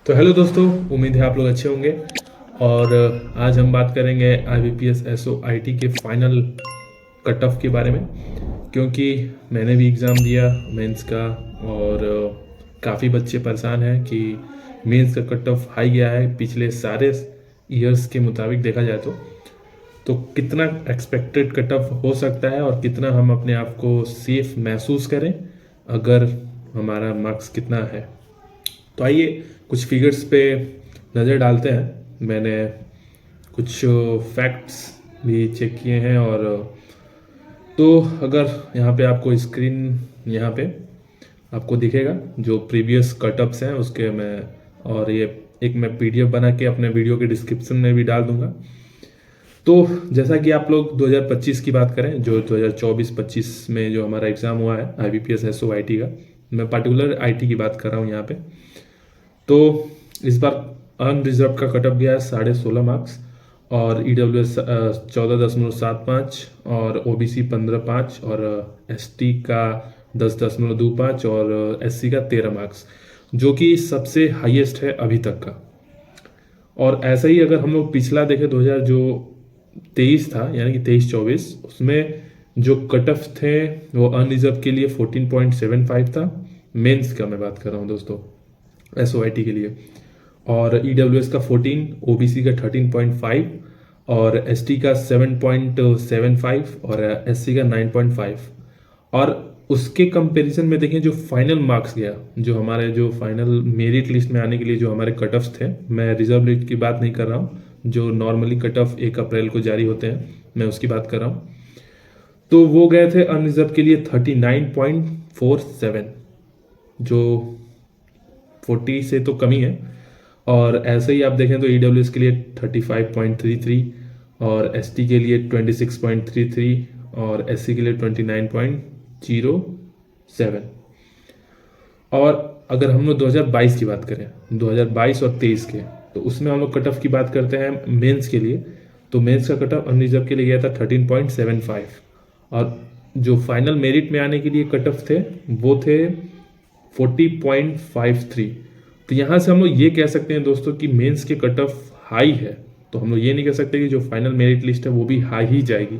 तो हेलो दोस्तों, उम्मीद है आप लोग अच्छे होंगे। और आज हम बात करेंगे IBPS SOIT के फाइनल कट ऑफ के बारे में, क्योंकि मैंने भी एग्ज़ाम दिया मेंस का। और काफ़ी बच्चे परेशान हैं कि मेंस का कट ऑफ हाई गया है पिछले सारे ईयर्स के मुताबिक देखा जाए तो कितना एक्सपेक्टेड कट ऑफ हो सकता है और कितना हम अपने आप को सेफ महसूस करें अगर हमारा मार्क्स कितना है। तो आइए कुछ फिगर्स पे नज़र डालते हैं। मैंने कुछ फैक्ट्स भी चेक किए हैं। और तो अगर यहाँ पे आपको स्क्रीन यहाँ पे आपको दिखेगा जो प्रीवियस कटअप्स हैं उसके मैं, और ये एक मैं PDF बना के अपने वीडियो के डिस्क्रिप्शन में भी डाल दूंगा। तो जैसा कि आप लोग 2025 की बात करें, जो 2024-25 में जो हमारा एग्ज़ाम हुआ है IBPS SOIT का, मैं पर्टिकुलर IT की बात कर रहा हूँ यहाँ पे। तो इस बार अनरिजर्व का कटअप गया है 16.5 मार्क्स, और EWS 14.75 और OBC 15.5 और ST का 10.25 और SC का 13 मार्क्स, जो कि सबसे हाईएस्ट है अभी तक का। और ऐसा ही अगर हम लोग पिछला देखें 2023 था, यानी कि 23-24, उसमें जो कट ऑफ थे वो अनरिजर्व के लिए 14.75 था। मेंस का मैं बात कर रहा हूँ दोस्तों, SOIT के लिए। और EWS का 14, OBC का 13.5 और ST का 7.75 और SC का 9.5। और उसके कंपैरिजन में देखें जो फाइनल मार्क्स गया, जो हमारे जो फाइनल मेरिट लिस्ट में आने के लिए जो हमारे कट ऑफ्स थे, मैं रिजर्व लिस्ट की बात नहीं कर रहा हूँ, जो नॉर्मली कट ऑफ 1 अप्रैल को जारी होते हैं, मैं उसकी बात कर रहा हूँ। तो वो गए थे अनरिजर्व के लिए 39.47, जो 40 से तो कम ही है। और ऐसे ही आप देखें तो EWS के लिए 35.33 और ST के लिए 26.33 और SC के लिए 29.07। और अगर हम लोग 2022 की बात करें, 2022 और 23 के, तो उसमें हम लोग कट ऑफ की बात करते हैं मेंस के लिए। तो मेंस का कट ऑफ अनरिजर्व के लिए गया था 13.75, और जो फाइनल मेरिट में आने के लिए कट ऑफ थे वो थे 40.53। तो यहाँ से हम लोग ये कह सकते हैं दोस्तों कि मेंस के कट ऑफ हाई है, तो हम लोग ये नहीं कह सकते कि जो फाइनल मेरिट लिस्ट है वो भी हाई ही जाएगी।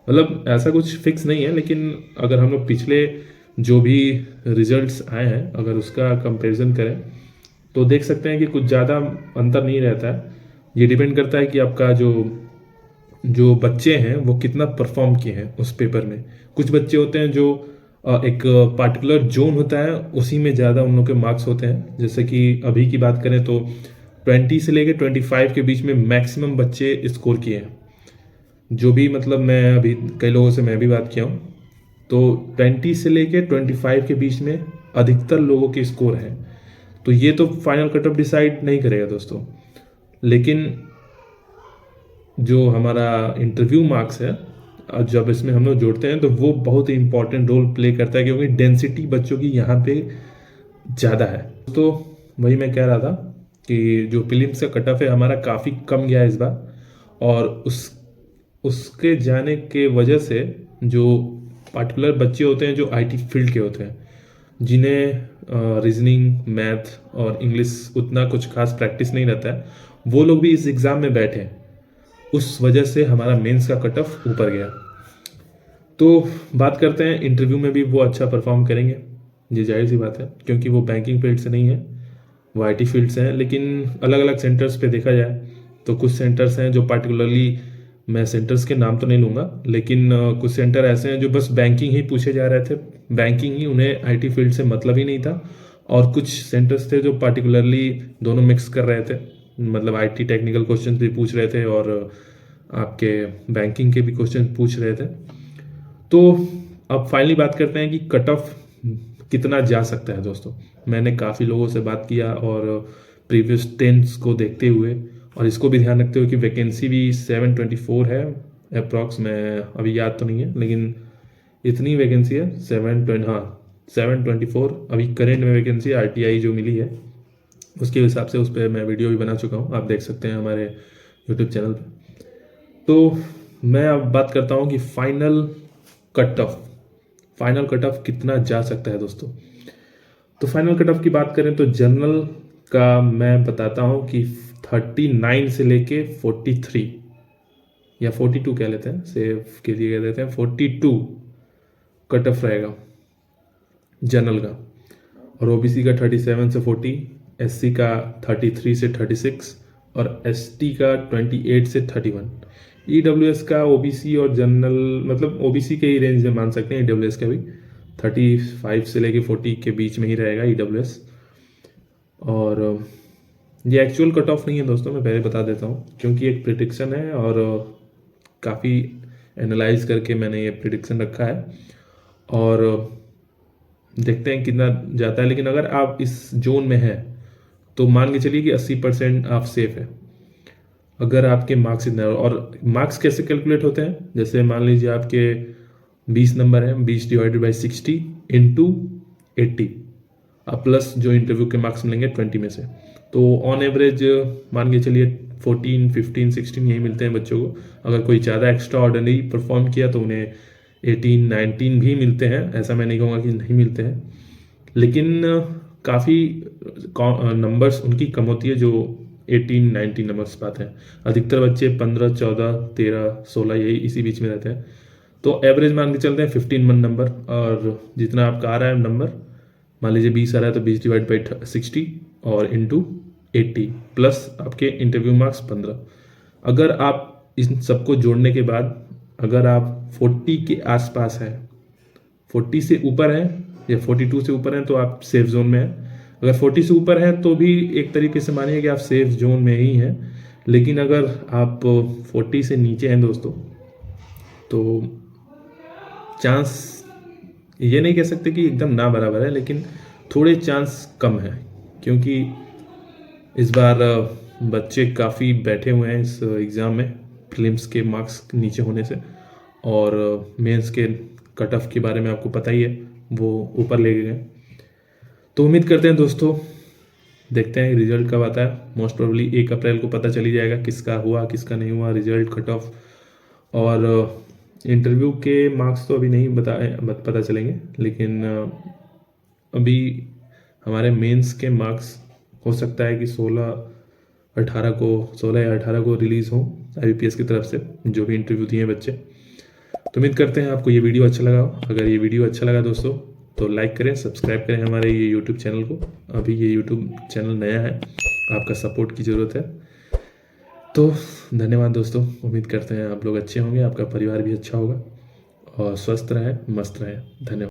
मतलब ऐसा कुछ फिक्स नहीं है, लेकिन अगर हम लोग पिछले जो भी रिजल्ट्स आए हैं अगर उसका कंपैरिजन करें तो देख सकते हैं कि कुछ ज़्यादा अंतर नहीं रहता है। ये डिपेंड करता है कि आपका जो जो बच्चे हैं वो कितना परफॉर्म किए हैं उस पेपर में। कुछ बच्चे होते हैं जो एक पार्टिकुलर जोन होता है उसी में ज़्यादा उन लोग के मार्क्स होते हैं। जैसे कि अभी की बात करें तो 20 से लेकर 25 के बीच में मैक्सिमम बच्चे स्कोर किए हैं। जो भी मतलब मैं अभी कई लोगों से मैं भी बात किया हूँ, तो 20 से लेकर 25 के बीच में अधिकतर लोगों के स्कोर हैं। तो ये तो फाइनल कट ऑफ डिसाइड नहीं करेगा दोस्तों, लेकिन जो हमारा इंटरव्यू मार्क्स है, जब इसमें हम लोग जोड़ते हैं तो वो बहुत ही इंपॉर्टेंट रोल प्ले करता है, क्योंकि डेंसिटी बच्चों की यहाँ पे ज़्यादा है। तो वही मैं कह रहा था कि जो प्रीलिम्स का कट ऑफ है हमारा काफ़ी कम गया है इस बार, और उसके जाने के वजह से जो पार्टिकुलर बच्चे होते हैं जो IT फील्ड के होते हैं, जिन्हें रीजनिंग, मैथ और इंग्लिश उतना कुछ खास प्रैक्टिस नहीं रहता है, वो लोग भी इस एग्ज़ाम में बैठे हैं। उस वजह से हमारा मेंस का कट ऑफ ऊपर गया। तो बात करते हैं इंटरव्यू में भी वो अच्छा परफॉर्म करेंगे, ये जाहिर सी बात है, क्योंकि वो बैंकिंग फील्ड से नहीं है, वो IT फील्ड से हैं। लेकिन अलग अलग सेंटर्स पे देखा जाए तो कुछ सेंटर्स हैं जो पार्टिकुलरली, मैं सेंटर्स के नाम तो नहीं लूँगा, लेकिन कुछ सेंटर ऐसे हैं जो बस बैंकिंग ही पूछे जा रहे थे, बैंकिंग ही, उन्हें IT फील्ड से मतलब ही नहीं था। और कुछ सेंटर्स थे जो पार्टिकुलरली दोनों मिक्स कर रहे थे, मतलब IT टेक्निकल क्वेश्चन भी पूछ रहे थे और आपके बैंकिंग के भी क्वेश्चन पूछ रहे थे। तो अब फाइनली बात करते हैं कि कट ऑफ कितना जा सकता है दोस्तों। मैंने काफ़ी लोगों से बात किया, और प्रीवियस टेंस को देखते हुए और इसको भी ध्यान रखते हुए कि वैकेंसी भी 724 है अप्रॉक्स, मैं अभी याद तो नहीं है, लेकिन इतनी वैकेंसी है 724 अभी करेंट में वैकेंसी RTI जो मिली है उसके हिसाब से। उस पर मैं वीडियो भी बना चुका हूँ, आप देख सकते हैं हमारे यूट्यूब चैनल पर। तो मैं अब बात करता हूँ कि फाइनल कट ऑफ कितना जा सकता है दोस्तों। तो फाइनल कट ऑफ की बात करें तो जनरल का मैं बताता हूँ कि 39 से लेके 43 या 42 कह लेते हैं, सेव के लिए कह देते हैं 42 कट ऑफ रहेगा जनरल का, और ओबीसी का 37 से 40, एससी का 33 से 36 और एसटी का 28 से 31। ईडब्ल्यूएस का ओबीसी और जनरल मतलब ओबीसी के ही रेंज में मान सकते हैं, ईडब्ल्यूएस का भी 35 से लेके 40 के बीच में ही रहेगा ईडब्ल्यूएस। और ये एक्चुअल कट ऑफ नहीं है दोस्तों, मैं पहले बता देता हूँ, क्योंकि एक प्रिडिक्शन है और काफ़ी एनालाइज करके मैंने ये प्रिडिक्शन रखा है और देखते हैं कितना जाता है। लेकिन अगर आप इस जोन में हैं तो मान के चलिए कि 80% आप सेफ है अगर आपके मार्क्स इतना। और मार्क्स कैसे कैलकुलेट होते हैं, जैसे मान लीजिए आपके 20 नंबर हैं, 20 डिवाइडेड बाई 60 इंटू 80 प्लस जो इंटरव्यू के मार्क्स मिलेंगे 20 में से, तो ऑन एवरेज मान के चलिए 14, 15, 16 यही मिलते हैं बच्चों को। अगर कोई ज़्यादा एक्स्ट्रा ऑर्डिनरी परफॉर्म किया तो उन्हें 18, 19 भी मिलते हैं, ऐसा मैं नहीं कहूँगा कि नहीं मिलते हैं, लेकिन काफ़ी नंबर्स उनकी कम होती है जो 18, 19 नंबर्स पाते हैं। अधिकतर बच्चे 15, 14, 13, 16 यही इसी बीच में रहते हैं। तो एवरेज मान के चलते हैं 15 नंबर, और जितना आपका आ रहा है नंबर, मान लीजिए 20 आ रहा है तो 20 डिवाइड बाई 60 और इंटू 80 प्लस आपके इंटरव्यू मार्क्स 15। अगर आप इन सबको जोड़ने के बाद अगर आप 40 के आसपास हैं, 40 से ऊपर हैं या 42 से ऊपर हैं तो आप सेफ जोन में हैं। अगर 40 से ऊपर हैं तो भी एक तरीके से मानिए कि आप सेफ जोन में ही हैं। लेकिन अगर आप 40 से नीचे हैं दोस्तों तो चांस ये नहीं कह सकते कि एकदम ना बराबर है, लेकिन थोड़े चांस कम है, क्योंकि इस बार बच्चे काफ़ी बैठे हुए हैं इस एग्ज़ाम में प्रीलिम्स के मार्क्स नीचे होने से, और मेंस के कट ऑफ के बारे में आपको पता ही है वो ऊपर ले गए। तो उम्मीद करते हैं दोस्तों, देखते हैं रिजल्ट कब आता है। मोस्ट प्रोबेबली 1 अप्रैल को पता चली जाएगा किसका हुआ किसका नहीं हुआ रिजल्ट, कट ऑफ। और इंटरव्यू के मार्क्स तो अभी नहीं पता चलेंगे, लेकिन अभी हमारे मेंस के मार्क्स हो सकता है कि 16 या 18 को रिलीज़ हो IBPS की तरफ से, जो भी इंटरव्यू दिए हैं बच्चे। तो उम्मीद करते हैं आपको ये वीडियो अच्छा लगा हो। अगर ये वीडियो अच्छा लगा दोस्तों तो लाइक करें, सब्सक्राइब करें हमारे ये यूट्यूब चैनल को। अभी ये यूट्यूब चैनल नया है, आपका सपोर्ट की ज़रूरत है। तो धन्यवाद दोस्तों, उम्मीद करते हैं आप लोग अच्छे होंगे, आपका परिवार भी अच्छा होगा और स्वस्थ रहे, मस्त रहे। धन्यवाद।